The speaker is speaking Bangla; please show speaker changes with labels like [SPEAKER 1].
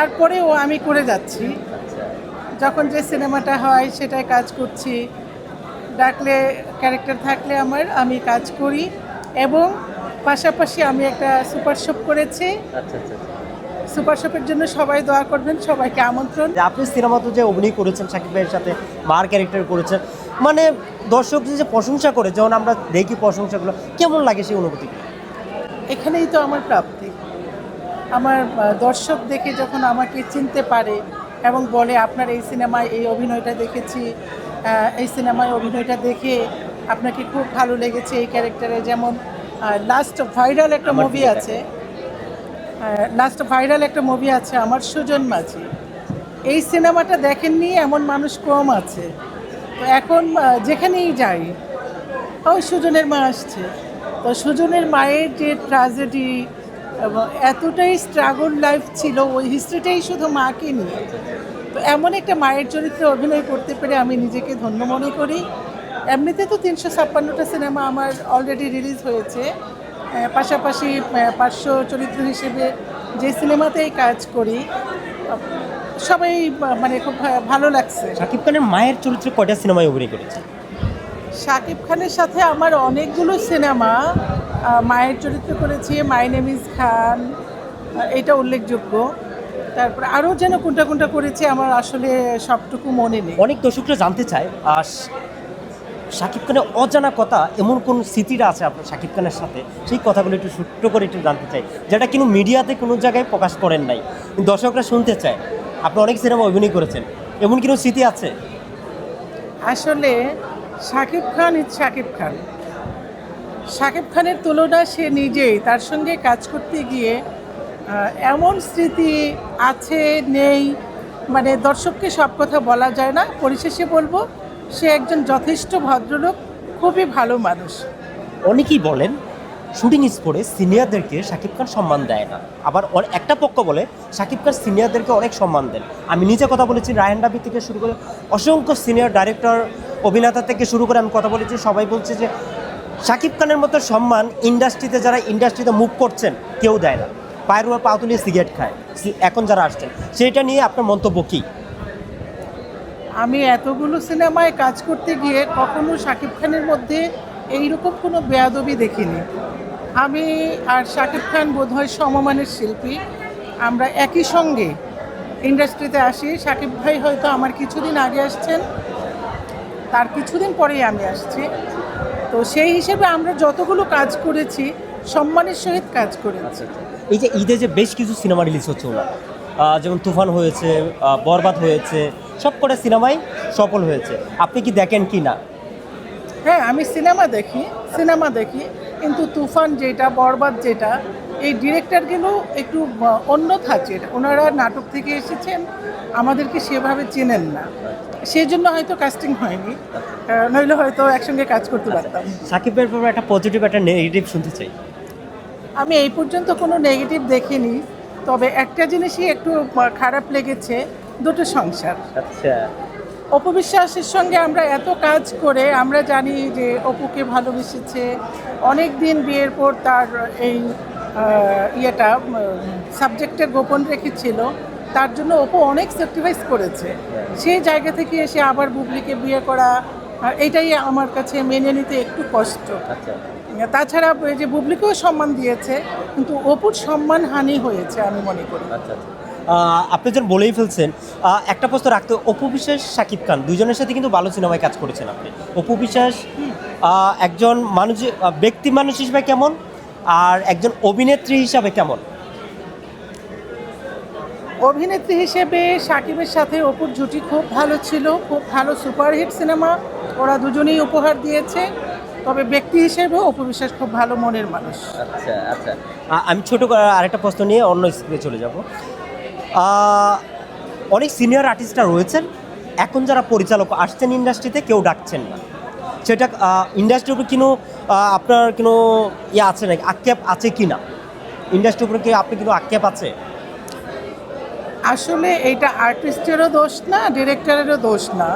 [SPEAKER 1] তারপরেও আমি করে যাচ্ছি। যখন যে সিনেমাটা হয় সেটায় কাজ করছি, ডাকলে ক্যারেক্টার থাকলে আমি কাজ করি। এবং পাশাপাশি আমি একটা সুপার শপ করেছি।
[SPEAKER 2] আচ্ছা আচ্ছা আচ্ছা।
[SPEAKER 1] সুপার শপের জন্য সবাই দোয়া করবেন, সবাইকে আমন্ত্রণ।
[SPEAKER 2] যে আপনি সিনেমাতে যে অভিনয় করেছেন শাকিব ভাইয়ের সাথে, মার ক্যারেক্টার করেছেন, মানে দর্শক যে প্রশংসা করে, যখন আমরা দেখি প্রশংসাগুলো, কেমন লাগে সেই অনুভূতি?
[SPEAKER 1] এখানেই তো আমার প্রাপ্তি। আমার দর্শক দেখে যখন আমাকে চিনতে পারে এবং বলে আপনার এই সিনেমায় এই অভিনয়টা দেখেছি, এই সিনেমায় অভিনয়টা দেখে আপনাকে খুব ভালো লেগেছে এই ক্যারেক্টারে। যেমন লাস্ট ভাইরাল একটা
[SPEAKER 2] আমার
[SPEAKER 1] মুভি
[SPEAKER 2] দিকে
[SPEAKER 1] আছে, আমার সুজন মাঝি। এই সিনেমাটা দেখেননি এমন মানুষ কম আছে। তো এখন যেখানেই যাই, ওই সুজনের মা আসছে। তো সুজনের মায়ের যে ট্র্যাজেডি এবং এতটাই স্ট্রাগল লাইফ ছিল, ওই হিস্ট্রিটাই শুধু মাকে নিয়ে। তো এমন একটা মায়ের চরিত্রে অভিনয় করতে পেরে আমি নিজেকে ধন্য মনে করি। এমনিতে তো ৩৫৬টা সিনেমা আমার অলরেডি রিলিজ হয়েছে। পাশাপাশি পার্শ্ব চরিত্র হিসেবে যে সিনেমাতেই কাজ করি, সবাই মানে খুব ভালো লাগছে।
[SPEAKER 2] শাকিব খানের মায়ের চরিত্রে কয়টা সিনেমায় অভিনয় করেছে?
[SPEAKER 1] শাকিব খানের সাথে আমার অনেকগুলো সিনেমা মায়ের চরিত্র করেছি। মাই নেম ইজ খান, এটা উল্লেখযোগ্য। তারপর আরও যেন কোনটা কোনটা করেছি আমার আসলে সবটুকু মনে নেই।
[SPEAKER 2] অনেক দর্শকরা জানতে চায় শাকিব খানের অজানা কথা, এমন কোন স্মৃতিটা আছে আপনার শাকিব খানের সাথে, সেই কথাগুলো একটু ছোট্ট করে একটু জানতে চাই, যেটা কিন্তু মিডিয়াতে কোনো জায়গায় প্রকাশ করেন নাই, কিন্তু দর্শকরা শুনতে চায়। আপনি অনেক সিনেমা অভিনয় করেছেন, এমন কোনো স্মৃতি আছে?
[SPEAKER 1] আসলে শাকিব খান ইজ শাকিব খান। শাকিব খানের তুলনা সে নিজেই, তার সঙ্গে কাজ করতে গিয়ে এমন স্মৃতি আছে নেই, মানে দর্শককে সব কথা বলা যায় না। পরিশেষে বলবো সে একজন যথেষ্ট ভদ্রলোক, খুবই ভালো মানুষ।
[SPEAKER 2] অনেকেই বলেন শুটিং স্পটে সিনিয়রদেরকে শাকিব খান সম্মান দেয় না, আবার একটা পক্ষ বলে শাকিব খান সিনিয়রদেরকে অনেক সম্মান দেন। আমি নিজে কথা বলেছি, রায়হান রাফি থেকে শুরু করে অসংখ্য সিনিয়র ডাইরেক্টর, অভিনেতা থেকে শুরু করে আমি কথা বলেছি, সবাই বলছে যে শাকিব খানের মতো সম্মান ইন্ডাস্ট্রিতে, যারা ইন্ডাস্ট্রিতে মুভ করছেন, কেউ দেয় না। পায়ের উপর পা তুলিয়ে সিগারেট খায় এখন যারা আসছেন, সেইটা নিয়ে আপনার মন্তব্য কী?
[SPEAKER 1] আমি এতগুলো সিনেমায় কাজ করতে গিয়ে কখনো শাকিব খানের মধ্যে এইরকম কোনো বেয়াদবি দেখিনি। আমি আর শাকিব খান বোধহয় সমমানের শিল্পী। আমরা একই সঙ্গে ইন্ডাস্ট্রিতে আসি। শাকিব ভাই হয়তো আমার কিছুদিন আগে আসছেন, তার কিছুদিন পরেই আমি আসছি। তো সেই হিসেবে আমরা যতগুলো কাজ করেছি সম্মানের সহিত কাজ করেছি।
[SPEAKER 2] এই যে ঈদে যে বেশ কিছু সিনেমা রিলিজ হচ্ছে ওনার, যেমন তুফান হয়েছে, বরবাদ হয়েছে, সব কটা সিনেমাই সফল হয়েছে, আপনি কি দেখেন কি না?
[SPEAKER 1] হ্যাঁ, আমি সিনেমা দেখি, কিন্তু তুফান যেটা, বরবাদ যেটা, এই ডিরেক্টরগুলো একটু অন্য ধাঁচের। ওনারা নাটক থেকে এসেছেন, আমাদেরকে সেভাবে চেনেন না, সেই জন্য হয়তো কাস্টিং হয়নি, নইলে হয়তো একসঙ্গে কাজ করতে পারতাম।
[SPEAKER 2] সাকিবের ব্যাপারে একটা পজিটিভ একটা নেগেটিভ শুনতে চাই।
[SPEAKER 1] আমি এই পর্যন্ত কোনো নেগেটিভ দেখিনি, তবে একটা জিনিসই একটু খারাপ লেগেছে, দুটো সংসার।
[SPEAKER 2] আচ্ছা।
[SPEAKER 1] অপু বিশ্বাসের সঙ্গে আমরা এত কাজ করে আমরা জানি যে অপুকে ভালোবেসেছে, অনেক দিন বিয়ের পর তার এই সাবজেক্টে গোপন রেখেছিল, তার জন্য অপু অনেক স্যাক্রিফাইস করেছে। সেই জায়গা থেকে এসে আবার বুবলিকে বিয়ে করা, এটাই আমার কাছে মেনে নিতে একটু কষ্ট।
[SPEAKER 2] আচ্ছা।
[SPEAKER 1] তাছাড়া এই যে বুবলিকেও সম্মান দিয়েছে, কিন্তু অপুর সম্মানহানি হয়েছে আমি মনে করি।
[SPEAKER 2] আচ্ছা আচ্ছা। আপনি যখন বলেই ফেলছেন, একটা প্রশ্ন রাখতে, অপু বিশ্বাস শাকিব খান দুজনের সাথে কিন্তু ভালো সিনেমায় কাজ করেছেন আপনি। অপু বিশ্বাস একজন মানুষ, ব্যক্তি মানুষ হিসেবে কেমন, আর একজন অভিনেত্রী হিসাবে কেমন?
[SPEAKER 1] অভিনেত্রী হিসেবে শাকিবের সাথে অপুর জুটি খুব ভালো ছিল, খুব ভালো সুপারহিট সিনেমা ওরা দুজনেই উপহার দিয়েছে। তবে ব্যক্তি হিসেবেও অপু বিশ্বাস খুব ভালো মনের মানুষ।
[SPEAKER 2] আচ্ছা আচ্ছা। আমি ছোট আরেকটা প্রশ্ন নিয়ে অন্য স্কুলে চলে যাব। অনেক সিনিয়র আর্টিস্টরা রয়েছেন, এখন যারা পরিচালক আসছেন ইন্ডাস্ট্রিতে, কেউ ডাকছেন না, সেটা ইন্ডাস্ট্রির উপর কোনো আপনার কোনো আছে নাকি, আক্ষেপ আছে কি না? ইন্ডাস্ট্রির উপরে কি আপনি কোনো আক্ষেপ আছে?
[SPEAKER 1] আসলে এইটা আর্টিস্টেরও দোষ না, ডিরেক্টরেরও দোষ না।